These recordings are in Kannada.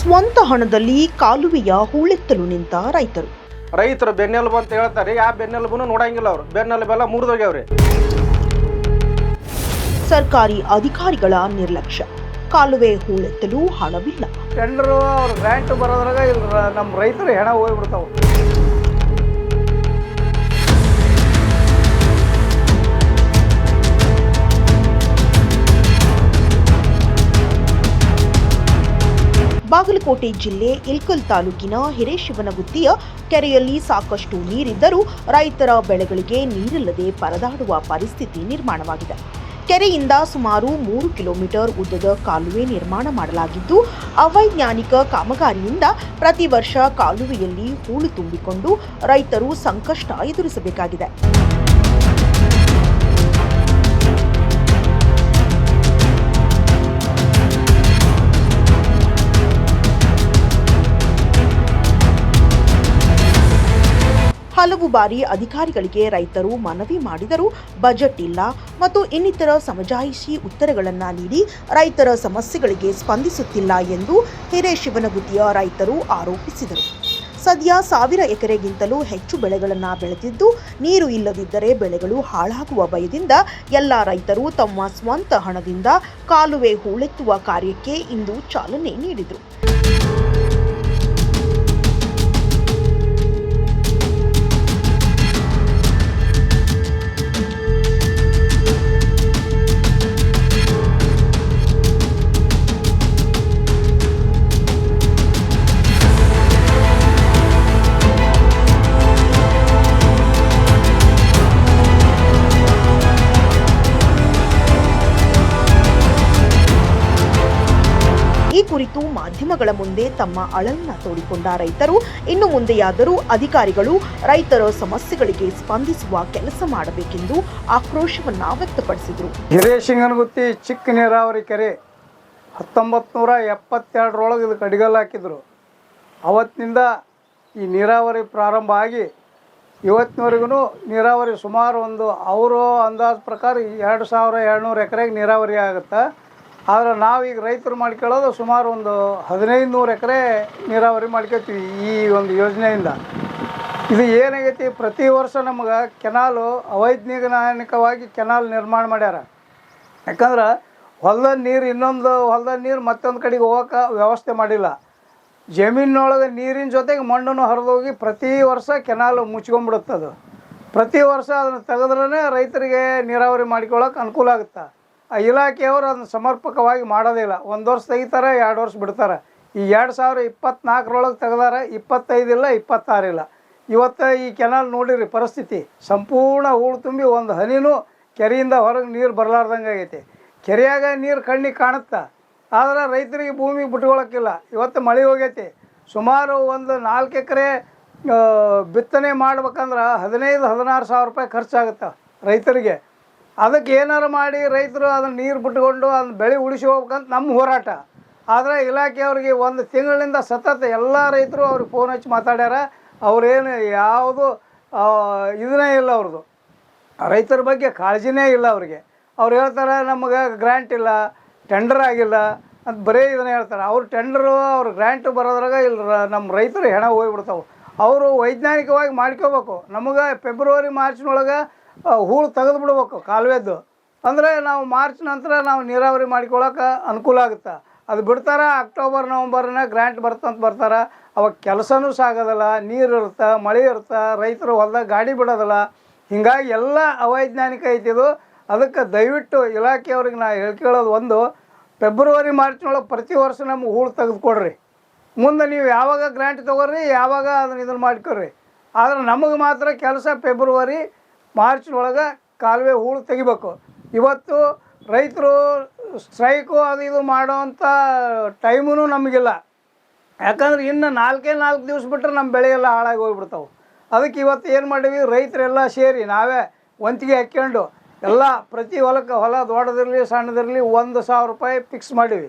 ಸ್ವಂತ ಹಣದಲ್ಲಿ ಕಾಲುವೆಯ ಹೂಳೆತ್ತಲು ನಿಂತ ರೈತರು ಬೆನ್ನೆಲುಬು ಅಂತ ಹೇಳ್ತಾರೆ. ಯಾವ ಬೆನ್ನೆಲುಬನ್ನು ನೋಡಂಗಿಲ್ಲ. ಅವರು ಬೆನ್ನೆಲುಬೆಲ್ಲ ಮುರಿದೋಗ್ಯಾವ್ರಿ. ಸರ್ಕಾರಿ ಅಧಿಕಾರಿಗಳ ನಿರ್ಲಕ್ಷ್ಯ. ಕಾಲುವೆ ಹೂಳೆತ್ತಲು ಹಣವಿಲ್ಲ. ಟೆಂಡರು ಅವ್ರ ಗ್ರ್ಯಾಂಟ್ ಬರೋದ್ರಾಗ ನಮ್ಮ ರೈತರು ಹೆಣ ಹೋಗ್ಬಿಡ್ತಾವೆ. ಬಾಗಲಕೋಟೆ ಜಿಲ್ಲೆ ಇಳಕಲ್ ತಾಲೂಕಿನ ಹಿರೇಶಿವನಗುತ್ತಿಯ ಕೆರೆಯಲ್ಲಿ ಸಾಕಷ್ಟು ನೀರಿದ್ದರೂ ರೈತರ ಬೆಳೆಗಳಿಗೆ ನೀರಿಲ್ಲದೆ ಪರದಾಡುವ ಪರಿಸ್ಥಿತಿ ನಿರ್ಮಾಣವಾಗಿದೆ. ಕೆರೆಯಿಂದ ಸುಮಾರು 3 ಕಿಲೋಮೀಟರ್ ಉದ್ದದ ಕಾಲುವೆ ನಿರ್ಮಾಣ ಮಾಡಲಾಗಿದ್ದು, ಅವೈಜ್ಞಾನಿಕ ಕಾಮಗಾರಿಯಿಂದ ಪ್ರತಿ ವರ್ಷ ಕಾಲುವೆಯಲ್ಲಿ ಹೂಳು ತುಂಬಿಕೊಂಡು ರೈತರು ಸಂಕಷ್ಟ ಎದುರಿಸಬೇಕಾಗಿದೆ. ಹಲವು ಬಾರಿ ಅಧಿಕಾರಿಗಳಿಗೆ ರೈತರು ಮನವಿ ಮಾಡಿದರೂ ಬಜೆಟ್ ಇಲ್ಲ ಮತ್ತು ಇನ್ನಿತರ ಸಮಜಾಯಿಷಿ ಉತ್ತರಗಳನ್ನು ನೀಡಿ ರೈತರ ಸಮಸ್ಯೆಗಳಿಗೆ ಸ್ಪಂದಿಸುತ್ತಿಲ್ಲ ಎಂದು ಹಿರೇಶಿವನಗುತ್ತಿಯ ರೈತರು ಆರೋಪಿಸಿದರು. ಸದ್ಯ 1000 ಎಕರೆಗಿಂತಲೂ ಹೆಚ್ಚು ಬೆಳೆಗಳನ್ನು ಬೆಳೆದಿದ್ದು, ನೀರು ಇಲ್ಲದಿದ್ದರೆ ಬೆಳೆಗಳು ಹಾಳಾಗುವ ಭಯದಿಂದ ಎಲ್ಲ ರೈತರು ತಮ್ಮ ಸ್ವಂತ ಹಣದಿಂದ ಕಾಲುವೆ ಹೂಳೆತ್ತುವ ಕಾರ್ಯಕ್ಕೆ ಇಂದು ಚಾಲನೆ ನೀಡಿದರು. ಈ ಕುರಿತು ಮಾಧ್ಯಮಗಳ ಮುಂದೆ ತಮ್ಮ ಅಳಲನ್ನ ತೋಡಿಕೊಂಡ ರೈತರು ಇನ್ನು ಮುಂದೆಯಾದರೂ ಅಧಿಕಾರಿಗಳು ರೈತರ ಸಮಸ್ಯೆಗಳಿಗೆ ಸ್ಪಂದಿಸುವ ಕೆಲಸ ಮಾಡಬೇಕೆಂದು ಆಕ್ರೋಶವನ್ನ ವ್ಯಕ್ತಪಡಿಸಿದರು. ಹಿರೇಶಿಂಗನಗುತ್ತಿ ಚಿಕ್ಕ ನೀರಾವರಿ ಕೆರೆ 1972 ಇದಕ್ಕೆ ಅಡಿಗಲ್ಲು ಹಾಕಿದ್ರು. ಅವತ್ತಿನಿಂದ ಈ ನೀರಾವರಿ ಪ್ರಾರಂಭ ಆಗಿ ಇವತ್ತಿನವರೆಗೂ ನೀರಾವರಿ ಸುಮಾರು ಅವರು ಅಂದಾಜು ಪ್ರಕಾರ 2700 ಎಕರೆಗೆ ನೀರಾವರಿ ಆಗುತ್ತೆ. ಆದರೆ ನಾವೀಗ ರೈತರು ಮಾಡ್ಕೊಳ್ಳೋದು ಸುಮಾರು 1500 ಎಕರೆ ನೀರಾವರಿ ಮಾಡ್ಕೊತೀವಿ ಈ ಒಂದು ಯೋಜನೆಯಿಂದ. ಇದು ಏನಾಗೈತಿ, ಪ್ರತಿ ವರ್ಷ ನಮ್ಗೆ ಕೆನಾಲು ಅವೈಜ್ಞಾನಿಕವಾಗಿ ಕೆನಾಲ್ ನಿರ್ಮಾಣ ಮಾಡ್ಯಾರ. ಯಾಕಂದ್ರೆ ಹೊಲದ ನೀರು ಇನ್ನೊಂದು ಹೊಲದ ನೀರು ಮತ್ತೊಂದು ಕಡೆಗೆ ಹೋಗೋಕೆ ವ್ಯವಸ್ಥೆ ಮಾಡಿಲ್ಲ. ಜಮೀನೊಳಗೆ ನೀರಿನ ಜೊತೆಗೆ ಮಣ್ಣನ್ನು ಹರಿದೋಗಿ ಪ್ರತಿ ವರ್ಷ ಕೆನಾಲು ಮುಚ್ಕೊಂಡ್ಬಿಡುತ್ತದು. ಪ್ರತಿ ವರ್ಷ ಅದನ್ನು ತೆಗೆದ್ರೇ ರೈತರಿಗೆ ನೀರಾವರಿ ಮಾಡ್ಕೊಳ್ಳೋಕೆ ಅನುಕೂಲ ಆಗುತ್ತೆ. ಆ ಇಲಾಖೆಯವರು ಅದನ್ನು ಸಮರ್ಪಕವಾಗಿ ಮಾಡೋದಿಲ್ಲ. 1 ವರ್ಷ ತೆಗಿತಾರೆ, 2 ವರ್ಷ ಬಿಡ್ತಾರೆ. ಈ 2024 ತೆಗೆದಾರೆ, 25 ಇಲ್ಲ, 26 ಇಲ್ಲ. ಇವತ್ತು ಈ ಕೆನಾಲ್ ನೋಡಿರಿ ಪರಿಸ್ಥಿತಿ, ಸಂಪೂರ್ಣ ಹೂಳು ತುಂಬಿ ಒಂದು ಹನಿನೂ ಕೆರೆಯಿಂದ ಹೊರಗೆ ನೀರು ಬರಲಾರ್ದಂಗೆ ಆಗೈತಿ. ಕೆರೆಯಾಗ ನೀರು ಕಣ್ಣಿಗೆ ಕಾಣುತ್ತಾ, ಆದರೆ ರೈತರಿಗೆ ಭೂಮಿಗೆ ಬಿಟ್ಕೊಳ್ಳೋಕ್ಕಿಲ್ಲ. ಇವತ್ತು ಮಳೆ ಹೋಗೈತಿ. ಸುಮಾರು 4 ಎಕರೆ ಬಿತ್ತನೆ ಮಾಡ್ಬೇಕಂದ್ರೆ 15-16 ಸಾವಿರ ರೂಪಾಯಿ ಖರ್ಚಾಗುತ್ತೆ ರೈತರಿಗೆ. ಅದಕ್ಕೆ ಏನಾರು ಮಾಡಿ ರೈತರು ಅದನ್ನು ನೀರು ಬಿಟ್ಕೊಂಡು ಅದನ್ನ ಬೆಳೆ ಉಳಿಸಿ ಹೋಗ್ಬೇಕಂತ ನಮ್ಮ ಹೋರಾಟ. ಆದರೆ ಇಲಾಖೆಯವ್ರಿಗೆ 1 ತಿಂಗಳಿಂದ ಸತತ ಎಲ್ಲ ರೈತರು ಅವ್ರಿಗೆ ಫೋನ್ ಹಚ್ಚಿ ಮಾತಾಡ್ಯಾರ. ಅವ್ರೇನು ಯಾವುದು ಇದನ್ನೇ ಇಲ್ಲ, ಅವ್ರದ್ದು ರೈತರ ಬಗ್ಗೆ ಕಾಳಜಿನೇ ಇಲ್ಲ ಅವ್ರಿಗೆ. ಅವ್ರು ಹೇಳ್ತಾರೆ ನಮಗೆ ಗ್ರ್ಯಾಂಟ್ ಇಲ್ಲ, ಟೆಂಡರ್ ಆಗಿಲ್ಲ ಅಂತ ಬರೀ ಇದನ್ನೇ ಹೇಳ್ತಾರೆ. ಅವ್ರು ಟೆಂಡರು ಅವ್ರು ಗ್ರ್ಯಾಂಟು ಬರೋದ್ರಾಗ ಇಲ್ಲ ನಮ್ಮ ರೈತರು ಹೆಣ ಹೋಗ್ಬಿಡ್ತಾವೆ. ಅವರು ವೈಜ್ಞಾನಿಕವಾಗಿ ಮಾಡ್ಕೋಬೇಕು. ನಮಗೆ ಫೆಬ್ರವರಿ ಮಾರ್ಚ್ನೊಳಗೆ ಹೂಳು ತೆಗೆದು ಬಿಡ್ಬೇಕು ಕಾಲುವೆದ್ದು. ಅಂದರೆ ನಾವು ಮಾರ್ಚ್ ನಂತರ ನಾವು ನೀರಾವರಿ ಮಾಡ್ಕೊಳ್ಳೋಕೆ ಅನುಕೂಲ ಆಗುತ್ತೆ. ಅದು ಬಿಡ್ತಾರೆ ಅಕ್ಟೋಬರ್ ನವಂಬರ್ನ ಗ್ರ್ಯಾಂಟ್ ಬರ್ತಂತ ಬರ್ತಾರೆ. ಅವಾಗ ಕೆಲಸನೂ ಸಾಗೋದಿಲ್ಲ, ನೀರು ಇರುತ್ತೆ, ಮಳೆ ಇರುತ್ತೆ, ರೈತರು ಹೊಲದಾಗ ಗಾಡಿ ಬಿಡೋದಿಲ್ಲ. ಹೀಗಾಗಿ ಎಲ್ಲ ಅವೈಜ್ಞಾನಿಕ ಐತಿದು. ಅದಕ್ಕೆ ದಯವಿಟ್ಟು ಇಲಾಖೆಯವ್ರಿಗೆ ನಾ ಹೇಳ್ಕೊಳ್ಳೋದು, ಫೆಬ್ರವರಿ ಮಾರ್ಚ್ನೊಳಗೆ ಪ್ರತಿ ವರ್ಷ ನಮ್ಗೆ ಹೂಳು ತೆಗೆದುಕೊಡ್ರಿ. ಮುಂದೆ ನೀವು ಯಾವಾಗ ಗ್ರ್ಯಾಂಟ್ ತೊಗೊಳ್ರಿ, ಯಾವಾಗ ಇದನ್ನು ಮಾಡ್ಕೊಡ್ರಿ. ಆದರೆ ನಮಗೆ ಮಾತ್ರ ಕೆಲಸ ಫೆಬ್ರವರಿ ಮಾರ್ಚ್ನೊಳಗೆ ಕಾಲುವೆ ಹೂಳು ತೆಗಿಬೇಕು. ಇವತ್ತು ರೈತರು ಸ್ಟ್ರೈಕು ಇದು ಮಾಡೋವಂಥ ಟೈಮೂ ನಮಗಿಲ್ಲ. ಯಾಕಂದ್ರೆ ಇನ್ನು 4 ದಿವಸ ಬಿಟ್ಟರೆ ನಮ್ಮ ಬೆಳೆಯೆಲ್ಲ ಹಾಳಾಗಿ ಹೋಗ್ಬಿಡ್ತಾವೆ. ಅದಕ್ಕೆ ಇವತ್ತು ಏನು ಮಾಡೀವಿ, ರೈತರೆಲ್ಲ ಸೇರಿ ನಾವೇ ವಂತಿಗೆ ಹಾಕ್ಕೊಂಡು ಎಲ್ಲ ಪ್ರತಿ ಹೊಲ ದೊಡ್ಡದಿರಲಿ ಸಣ್ಣದಿರಲಿ 1,000 ರೂಪಾಯಿ ಫಿಕ್ಸ್ ಮಾಡೀವಿ.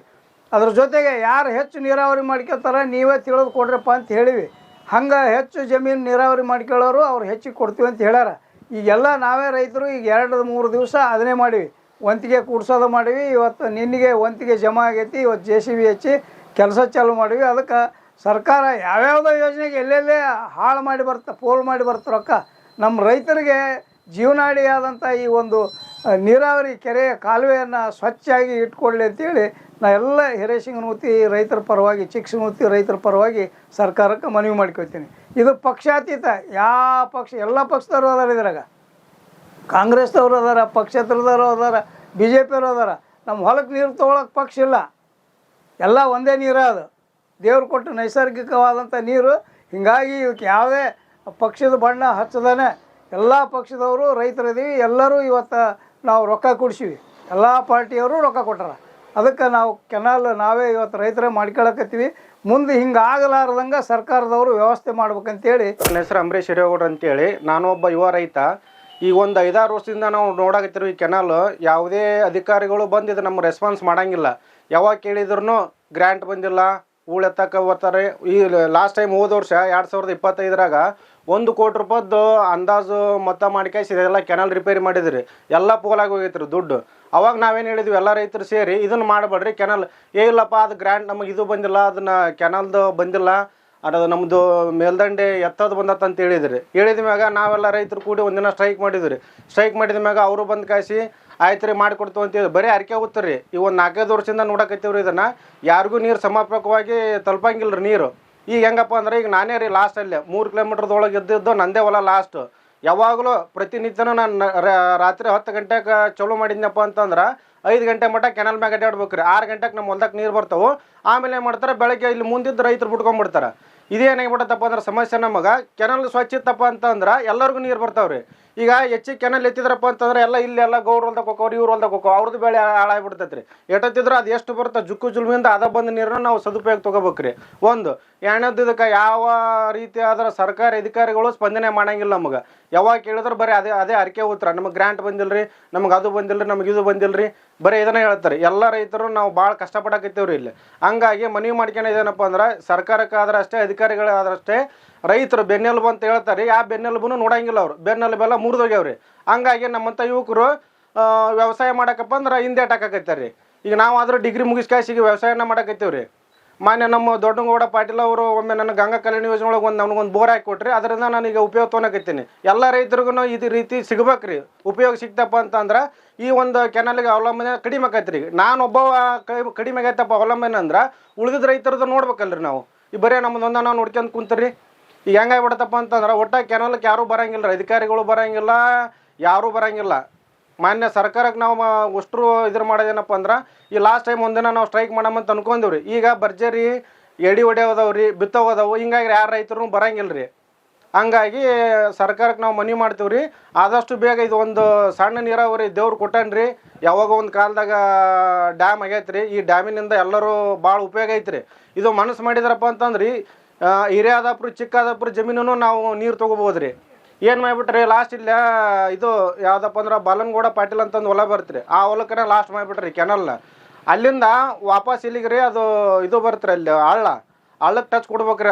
ಅದ್ರ ಜೊತೆಗೆ ಯಾರು ಹೆಚ್ಚು ನೀರಾವರಿ ಮಾಡ್ಕೊತಾರೆ ನೀವೇ ತಿಳಿದು ಕೊಡ್ರಪ್ಪ ಅಂತ ಹೇಳಿವಿ. ಹಂಗೆ ಹೆಚ್ಚು ಜಮೀನು ನೀರಾವರಿ ಮಾಡ್ಕೊಳ್ಳೋರು ಅವ್ರು ಹೆಚ್ಚಿಗೆ ಕೊಡ್ತೀವಿ ಅಂತ ಹೇಳ್ಯಾರ. ಈಗೆಲ್ಲ ನಾವೇ ರೈತರು ಈಗ 2-3 ದಿವಸ ಅದನ್ನೇ ಮಾಡೀವಿ, ವಂತಿಗೆ ಕೂಡ್ಸೋದು ಮಾಡೀವಿ. ಇವತ್ತು ನಿನ್ನೆಗೆ ವಂತಿಗೆ ಜಮಾ ಆಗೈತಿ. ಇವತ್ತು JCB ಹಚ್ಚಿ ಕೆಲಸ ಚಾಲು ಮಾಡಿವಿ. ಅದಕ್ಕೆ ಸರ್ಕಾರ ಯಾವ್ಯಾವುದೋ ಯೋಜನೆಗೆ ಎಲ್ಲೆಲ್ಲೇ ಹಾಳು ಮಾಡಿ ಪೋಲು ಮಾಡಿ ರೊಕ್ಕ ನಮ್ಮ ರೈತರಿಗೆ ಜೀವನಾಡಿಯಾದಂಥ ಈ ಒಂದು ನೀರಾವರಿ ಕೆರೆಯ ಕಾಲುವೆಯನ್ನು ಸ್ವಚ್ಛಾಗಿ ಇಟ್ಕೊಳ್ಳಿ ಅಂತೇಳಿ ನಾ ಎಲ್ಲ ಹಿರೇಶಿಂಗನೂತಿ ರೈತರ ಪರವಾಗಿ ಚಿಕ್ಕಸಿಂಗನೂತಿ ರೈತರ ಪರವಾಗಿ ಸರ್ಕಾರಕ್ಕೆ ಮನವಿ ಮಾಡ್ಕೊಳ್ತೀನಿ. ಇದು ಪಕ್ಷಾತೀತ, ಯಾವ ಪಕ್ಷ ಎಲ್ಲ ಪಕ್ಷದವರು ಅದಾರ ಇದ್ರಾಗ. ಕಾಂಗ್ರೆಸ್ದವರು ಅದಾರ, ಪಕ್ಷೇತರದವರು ಅದಾರ, ಬಿ ಜೆ ಪಿಯವರು ಅದಾರ. ನಮ್ಮ ಹೊಲಕ್ಕೆ ನೀರು ತೊಗೊಳಕ್ಕೆ ಪಕ್ಷ ಇಲ್ಲ, ಎಲ್ಲ ಒಂದೇ ನೀರು. ಅದು ದೇವ್ರು ಕೊಟ್ಟು ನೈಸರ್ಗಿಕವಾದಂಥ ನೀರು. ಹೀಗಾಗಿ ಇದಕ್ಕೆ ಯಾವುದೇ ಪಕ್ಷದ ಬಣ್ಣ ಹಚ್ಚದಾನೆ ಎಲ್ಲ ಪಕ್ಷದವರು ರೈತರಿದ್ದೀವಿ. ಎಲ್ಲರೂ ಇವತ್ತು ನಾವು ರೊಕ್ಕ ಕೊಡ್ಸೀವಿ, ಎಲ್ಲ ಪಾರ್ಟಿಯವರು ರೊಕ್ಕ ಕೊಟ್ಟಾರ. ಅದಕ್ಕೆ ನಾವು ಕೆನಾಲ್ ನಾವೇ ಇವತ್ತು ರೈತರೇ ಮಾಡ್ಕೊಳಕತ್ತೀವಿ. ಮುಂದೆ ಹಿಂಗೆ ಆಗಲಾರ್ದಂಗೆ ಸರ್ಕಾರದವರು ವ್ಯವಸ್ಥೆ ಮಾಡ್ಬೇಕಂತೇಳಿ. ನನ್ನ ಹೆಸರು ಅಂಬರೀಶ್ ಹಿರೇಗೌಡ ಅಂತೇಳಿ, ನಾನು ಒಬ್ಬ ಯುವ ರೈತ. ಈ ಒಂದು 5-6 ವರ್ಷದಿಂದ ನಾವು ನೋಡಾಕತ್ತೀವಿ ಈ ಕೆನಾಲ್. ಯಾವುದೇ ಅಧಿಕಾರಿಗಳು ಬಂದಿದ್ದು ನಮ್ಮ ರೆಸ್ಪಾನ್ಸ್ ಮಾಡೋಂಗಿಲ್ಲ. ಯಾವಾಗ ಕೇಳಿದ್ರು ಗ್ರ್ಯಾಂಟ್ ಬಂದಿಲ್ಲ, ಎತ್ತಕ್ಕೆ ಬರ್ತಾರೆ. ಈ ಲಾಸ್ಟ್ ಟೈಮ್ ಹೋದ ವರ್ಷ 2025ರಾಗ 1 ಕೋಟಿ ರೂಪಾಯ್ದು ಅಂದಾಜು ಮೊತ್ತ ಮಾಡಿಕಾಯಿಸಿ ಇದೆಲ್ಲ ಕೆನಾಲ್ ರಿಪೇರಿ ಮಾಡಿದ್ರಿ. ಎಲ್ಲ ಪೋಲಾಗಿ ಹೋಗೈತ್ರಿ ದುಡ್ಡು. ಅವಾಗ ನಾವೇನು ಹೇಳಿದ್ವಿ, ಎಲ್ಲ ರೈತರು ಸೇರಿ ಇದನ್ನು ಮಾಡಬೇಡ್ರಿ, ಕೆನಾಲ್ ಇಲ್ಲಪ್ಪ ಅದು ಗ್ರ್ಯಾಂಟ್ ನಮಗೆ ಇದು ಬಂದಿಲ್ಲ, ಅದನ್ನು ಕೆನಾಲ್ದು ಬಂದಿಲ್ಲ, ಅದು ನಮ್ಮದು ಮೇಲ್ದಂಡೆ ಎತ್ತದು ಬಂದತ್ತ ಅಂತ ಹೇಳಿದ ಮ್ಯಾಗ ನಾವೆಲ್ಲ ರೈತರು ಕೂಡಿ ಒಂದಿನ ಸ್ಟ್ರೈಕ್ ಮಾಡಿದ್ವಿ. ಸ್ಟ್ರೈಕ್ ಮಾಡಿದ ಮ್ಯಾಗ ಅವರು ಬಂದು ಕಾಯಿಸಿ ಆಯ್ತು ರೀ ಮಾಡಿಕೊಡ್ತು ಅಂತೇಳಿ ಬರೀ ಅರಿಕೆ ಹೋಗ್ತಾರೆ ರೀ. ಈ ಒಂದು 4-5 ವರ್ಷದಿಂದ ನೋಡಕತ್ತೀವ್ರಿ ಇದನ್ನು. ಯಾರಿಗೂ ನೀರು ಸಮರ್ಪಕವಾಗಿ ತಲುಪಂಗಿಲ್ಲ ರೀ ನೀರು. ಈಗ ಹೆಂಗಪ್ಪ ಅಂದ್ರೆ, ಈಗ ನಾನೇ ರೀ ಲಾಸ್ಟಲ್ಲೇ 3 ಕಿಲೋಮೀಟ್ರದೊಳಗೆ ಇದ್ದಿದ್ದು ನಂದೇ ಹೊಲ ಲಾಸ್ಟ್. ಯಾವಾಗಲೂ ಪ್ರತಿನಿತ್ಯನೂ ನಾನು ರಾತ್ರಿ 10 ಗಂಟೆಗೆ ಚಾಲೂ ಮಾಡಿದ್ನಪ್ಪ ಅಂತಂದ್ರೆ 5 ಗಂಟೆ ಮಟ್ಟ ಕೆನಲ್ ಮ್ಯಾಗ ಅಡ್ಡಾಡ್ಬೇಕು ರೀ. 6 ಗಂಟೆಗೆ ನಮ್ಮ ಹೊಲ್ದಕ್ಕೆ ನೀರು ಬರ್ತಾವೆ. ಆಮೇಲೆ ಏನು ಮಾಡ್ತಾರೆ, ಬೆಳಗ್ಗೆ ಇಲ್ಲಿ ಮುಂದಿದ್ದು ರೈತರು ಬಿಟ್ಕೊಂಡ್ಬಿಡ್ತಾರೆ. ಇದೇನಾಗಿಬಿಡತ್ತಪ್ಪ ಅಂದ್ರೆ ಸಮಸ್ಯೆ ನಮಗೆ. ಕೆನಲ್ ಸ್ವಚ್ಛ ಇತ್ತಪ್ಪ ಅಂತಂದ್ರೆ ಎಲ್ಲರಿಗೂ ನೀರು ಬರ್ತಾವ್ರಿ. ಈಗ ಹೆಚ್ಚಿಗೆ ಕೆನಲ್ ಎತ್ತಿದ್ರಪ್ಪ ಅಂತಂದ್ರೆ ಎಲ್ಲ ಇಲ್ಲೆಲ್ಲ ಗೌಡ್ರು ಹೊಲ್ದಾಗ ಹೋಗೋರು, ಇವ್ರು ಹೊಲ್ದಾಗ ಹೋಗೋ, ಅವ್ರದ್ದು ಬೆಳೆ ಹಾಳಾಗ್ಬಿಡ್ತೈತೆ ರೀ. ಎಟ್ಟತ್ತಿದ್ರೆ ಅದು ಎಷ್ಟು ಬರುತ್ತೆ ಜುಕ್ಕು ಜುಲ್ಮಿಂದ ಅದ ಬಂದ ನೀರನ್ನ ನಾವು ಸದುಪಯೋಗ ತೊಗೋಬೇಕ್ರಿ. ಒಂದು ಎರಡನೇದು, ಇದಕ್ಕೆ ಯಾವ ರೀತಿ ಆದ್ರೆ ಸರ್ಕಾರಿ ಅಧಿಕಾರಿಗಳು ಸ್ಪಂದನೆ ಮಾಡಂಗಿಲ್ಲ ನಮಗೆ. ಯಾವಾಗ ಕೇಳಿದ್ರೆ ಬರೀ ಅದೇ ಅರಿಕೆ ಉತ್ತರ, ನಮಗೆ ಗ್ರ್ಯಾಂಟ್ ಬಂದಿಲ್ಲ ರೀ, ನಮಗೆ ಅದು ಬಂದಿಲ್ಲ ರೀ, ನಮಗೆ ಇದು ಬಂದಿಲ್ಲ ರೀ, ಬರೀ ಇದನ್ನ ಹೇಳ್ತಾರೆ. ಎಲ್ಲ ರೈತರು ನಾವು ಭಾಳ ಕಷ್ಟಪಡಕತ್ತೀವ್ರಿ ಇಲ್ಲಿ. ಹಂಗಾಗಿ ಮನವಿ ಮಾಡ್ಕೊಂಡಿದ್ದೇನಪ್ಪ ಅಂದ್ರೆ, ಸರ್ಕಾರಕ್ಕಾದ್ರೆ ಅಷ್ಟೇ, ಅಧಿಕಾರಿಗಳಾದ್ರಷ್ಟೇ, ರೈತರು ಬೆನ್ನೆಲುಬು ಅಂತ ಹೇಳ್ತಾರೆ. ಆ ಬೆನ್ನೆಲುಬನ್ನು ನೋಡಂಗಿಲ್ಲ ಅವರು. ಬೆನ್ನೆಲುಬೆಲ್ಲ ಮುರಿದೋಗ್ಯಾವ್ರಿ. ಹಂಗಾಗಿ ನಮ್ಮಂಥ ಯುವಕರು ವ್ಯವಸಾಯ ಮಾಡಕಪ್ಪ ಅಂದ್ರೆ ಹಿಂದೇಟ್ ಹಾಕಕತ್ತಾರೆ ರೀ. ಈಗ ನಾವು ಆದರೂ ಡಿಗ್ರಿ ಮುಗಿಸ್ಕಾಯಿಸಿಗೆ ವ್ಯವಸಾಯನ ಮಾಡಕತ್ತೀವ್ರಿ. ಮಾನ್ಯ ನಮ್ಮ ದೊಡ್ಡಗೌಡ ಪಾಟೀಲ್ ಅವರು ಒಮ್ಮೆ ನನ್ನ ಗಂಗಾ ಕಲ್ಯಾಣ ಯೋಜನೆ ಒಳಗೆ ನನಗೊಂದು ಬೋರ್ ಹಾಕಿ ಕೊಟ್ರಿ. ಅದರಿಂದ ನಾನೀಗ ಉಪಯೋಗ ತೊಗೊಳಕತ್ತೀನಿ. ಎಲ್ಲ ರೈತರಿಗೂ ಇದು ರೀತಿ ಸಿಗ್ಬೇಕ್ರಿ. ಉಪಯೋಗ ಸಿಗ್ತಪ್ಪ ಅಂತಂದ್ರೆ ಈ ಒಂದು ಕೆನಲ್ಗೆ ಅವಲಂಬನೆ ಕಡಿಮೆ ಆಕೈತ್ರಿ. ನಾನೊಬ್ಬ ಕಡಿಮೆ ಆಗೈತಪ್ಪ ಅವಲಂಬನೆ ಅಂದ್ರೆ ಉಳಿದ ರೈತರದ್ದು ನೋಡ್ಬೇಕಲ್ರಿ ನಾವು. ಈ ಬರೀ ನಮ್ಮದೊಂದ ನಾವು ನೋಡ್ಕೊಂಡು ಕುಂತೀರಿ. ಈಗ ಹೆಂಗಾಗ್ಬಿಡತ್ತಪ್ಪ ಅಂತಂದ್ರೆ ಒಟ್ಟ ಕೆನಲ್ಗೆ ಯಾರೂ ಬರೋಂಗಿಲ್ಲ, ಅಧಿಕಾರಿಗಳು ಬರೋಂಗಿಲ್ಲ, ಯಾರೂ ಬರೋಂಗಿಲ್ಲ. ಮಾನ್ಯ ಸರ್ಕಾರಕ್ಕೆ ನಾವು ಅಷ್ಟರು ಇದ್ರ ಮಾಡೋದೇನಪ್ಪ ಅಂದ್ರೆ, ಈ ಲಾಸ್ಟ್ ಟೈಮ್ ಒಂದಿನ ನಾವು ಸ್ಟ್ರೈಕ್ ಮಾಡಮಂತ ಅನ್ಕೊಂಡೇವ್ರಿ. ಈಗ ಭರ್ಜರಿ ಎಡಿ ಹೊಡೆಯೋದವ್ರಿ, ಬಿತ್ತೋದವು. ಹಿಂಗಾಗಿ ಯಾರು ರೈತರು ಬರೋಂಗಿಲ್ಲ ರೀ. ಹಂಗಾಗಿ ಸರ್ಕಾರಕ್ಕೆ ನಾವು ಮನವಿ ಮಾಡ್ತೀವ್ರಿ, ಆದಷ್ಟು ಬೇಗ ಇದು ಒಂದು ಸಣ್ಣ ನೀರಾವರಿ ದೇವ್ರು ಕೊಟ್ಟನ್ರಿ. ಯಾವಾಗ ಒಂದು ಕಾಲದಾಗ ಡ್ಯಾಮ್ ಆಗೈತ್ರಿ. ಈ ಡ್ಯಾಮಿನಿಂದ ಎಲ್ಲರೂ ಭಾಳ ಉಪಯೋಗ ಐತ್ರಿ. ಇದು ಮನಸ್ಸು ಮಾಡಿದ್ರಪ್ಪ ಅಂತಂದ್ರಿ ಹಿರಿಯಾದಾಪುರ ಚಿಕ್ಕದಾಪುರ ಜಮೀನು ನಾವು ನೀರು ತೊಗೋಬೋದ್ರಿ. ಏನು ಮಾಡಿಬಿಟ್ರಿ ಲಾಸ್ಟ್ ಇಲ್ಲ ಇದು ಯಾವುದಪ್ಪ ಅಂದ್ರೆ ಬಾಲನಗೌಡ ಪಾಟೀಲ್ ಅಂತಂದು ಹೊಲ ಬರ್ತ್ರಿ. ಆ ಹೊಲಕ್ಕನೇ ಲಾಸ್ಟ್ ಮಾಡಿಬಿಟ್ರಿ ಕೆನಲ್ನ. ಅಲ್ಲಿಂದ ವಾಪಸ್ ಇಲ್ಲಿಗೆ ರೀ ಅದು ಇದು ಬರ್ತ್ರಿ, ಅಲ್ಲಿ ಹಳ್ಳಕ್ಕೆ ಟಚ್ ಕೊಡ್ಬೇಕ್ರಿ.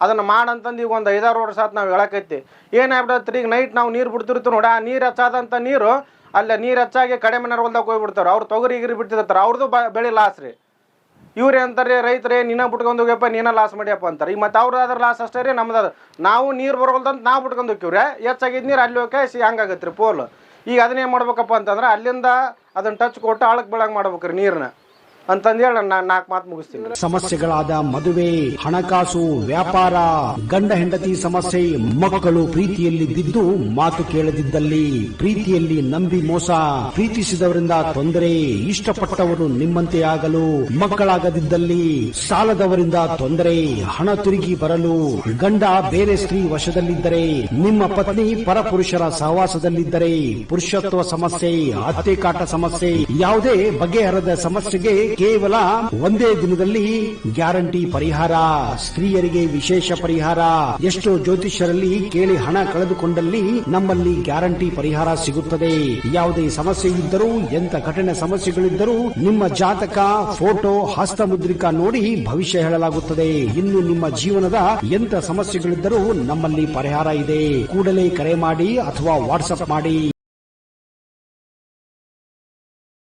ಅದನ್ನು ಮಾಡಂತಂದು ಈಗ ಒಂದು 5-6 ವರ್ಷ ಆತು ನಾವು ಹೇಳಕೈತಿ. ಏನಾಗ್ಬಿಡತ್ರಿ, ಈಗ ನೈಟ್ ನಾವು ನೀರು ಬಿಡ್ತಿರ್ತೀವಿ ನೋಡಿ, ಆ ನೀರು ಹಚ್ಚಾದಂಥ ನೀರು ಅಲ್ಲೇ ನೀರು ಹೆಚ್ಚಾಗಿ ಕಡಿಮೆ ಮನೆ ಹೊಲ್ದಾಗ ಹೋಗ್ಬಿಡ್ತಾರೆ. ಅವ್ರು ತೊಗರಿ ಗಿರಿ ಬಿಡ್ತಿರ್ತಾರೆ, ಅವ್ರದ್ದು ಬೆಳೆ ಲಾಸ್ ರೀ. ಇವ್ರು ಅಂತಾರೆ ರೈತರೇ ನೀನ ಬಿಟ್ಕೊಂಡು ಹೋಗ್ಯಪ್ಪ, ನೀನ ಲಾಸ್ ಮಾಡ್ಯಪ್ಪ ಅಂತಾರೆ. ಈಗ ಮತ್ತೆ ಅವ್ರು ಅದ್ರ ಲಾಸ್ ಅಷ್ಟೇ ರೀ, ನಮ್ದು ನಾವು ನೀರು ಬರೋಲ್ದಂತ ನಾವು ಬಿಟ್ಕೊಂಡು ಹೋಗ್ತೀವ್ರಿ. ಹೆಚ್ಚಾಗಿದ್ದು ನೀರು ಅಲ್ಲಿ ಹೋಗಿ ಹಂಗಾಗತ್ತೆ ರೀ ಪೋಲ್. ಈಗ ಅದನ್ನೇನು ಮಾಡ್ಬೇಕಪ್ಪ ಅಂತಂದ್ರೆ ಅಲ್ಲಿಂದ ಅದನ್ನು ಟಚ್ ಕೊಟ್ಟು ಆಳಕ್ಕೆ ಬೆಳಗ್ಗೆ ಮಾಡ್ಬೇಕ್ರಿ ನೀರನ್ನ ಅಂತಂದೇಳಿ ನಾನು 4 ಮಾತು ಮುಗಿಸ್ತೀನಿ. ಸಮಸ್ಯೆಗಳಾದ ಮದುವೆ, ಹಣಕಾಸು, ವ್ಯಾಪಾರ, ಗಂಡ ಹೆಂಡತಿ ಸಮಸ್ಯೆ, ಮಕ್ಕಳು ಪ್ರೀತಿಯಲ್ಲಿ ಬಿದ್ದು ಮಾತು ಕೇಳದಿದ್ದಲ್ಲಿ, ಪ್ರೀತಿಯಲ್ಲಿ ನಂಬಿ ಮೋಸ, ಪ್ರೀತಿಸಿದವರಿಂದ ತೊಂದರೆ, ಇಷ್ಟಪಟ್ಟವರು ನಿಮ್ಮಂತೆ ಆಗಲು ಮಕ್ಕಳಾಗದಿದ್ದಲ್ಲಿ, ಸಾಲದವರಿಂದ ತೊಂದರೆ, ಹಣ ತಿರುಗಿ ಬರಲು, ಗಂಡ ಬೇರೆ ಸ್ತ್ರೀ ವಶದಲ್ಲಿದ್ದರೆ, ನಿಮ್ಮ ಪತ್ನಿ ಪರಪುರುಷರ ಸಹವಾಸದಲ್ಲಿದ್ದರೆ, ಪುರುಷತ್ವ ಸಮಸ್ಯೆ, ಅತ್ತೆ ಕಾಟ ಸಮಸ್ಯೆ, ಯಾವುದೇ ಬಗೆಹರದ ಸಮಸ್ಯೆಗೆ ಕೇವಲ ಒಂದೇ ದಿನದಲ್ಲಿ ಗ್ಯಾರಂಟಿ ಪರಿಹಾರ. ಸ್ತ್ರೀಯರಿಗೆ ವಿಶೇಷ ಪರಿಹಾರ. ಎಷ್ಟೋ ಜ್ಯೋತಿಷ್ಯರಲ್ಲಿ ಕೇಳಿ ಹಣ ಕಳೆದುಕೊಂಡಲ್ಲಿ ನಮ್ಮಲ್ಲಿ ಗ್ಯಾರಂಟಿ ಪರಿಹಾರ ಸಿಗುತ್ತದೆ. ಯಾವುದೇ ಸಮಸ್ಯೆ ಇದ್ದರೂ, ಎಂತ ಕಠಿಣ ಸಮಸ್ಯೆಗಳಿದ್ದರೂ ನಿಮ್ಮ ಜಾತಕ, ಫೋಟೋ, ಹಸ್ತಮುದ್ರಿಕಾ ನೋಡಿ ಭವಿಷ್ಯ ಹೇಳಲಾಗುತ್ತದೆ. ಇನ್ನು ನಿಮ್ಮ ಜೀವನದ ಎಂತ ಸಮಸ್ಯೆಗಳಿದ್ದರೂ ನಮ್ಮಲ್ಲಿ ಪರಿಹಾರ ಇದೆ. ಕೂಡಲೇ ಕರೆ ಮಾಡಿ ಅಥವಾ ವಾಟ್ಸ್ಆಪ್ ಮಾಡಿ.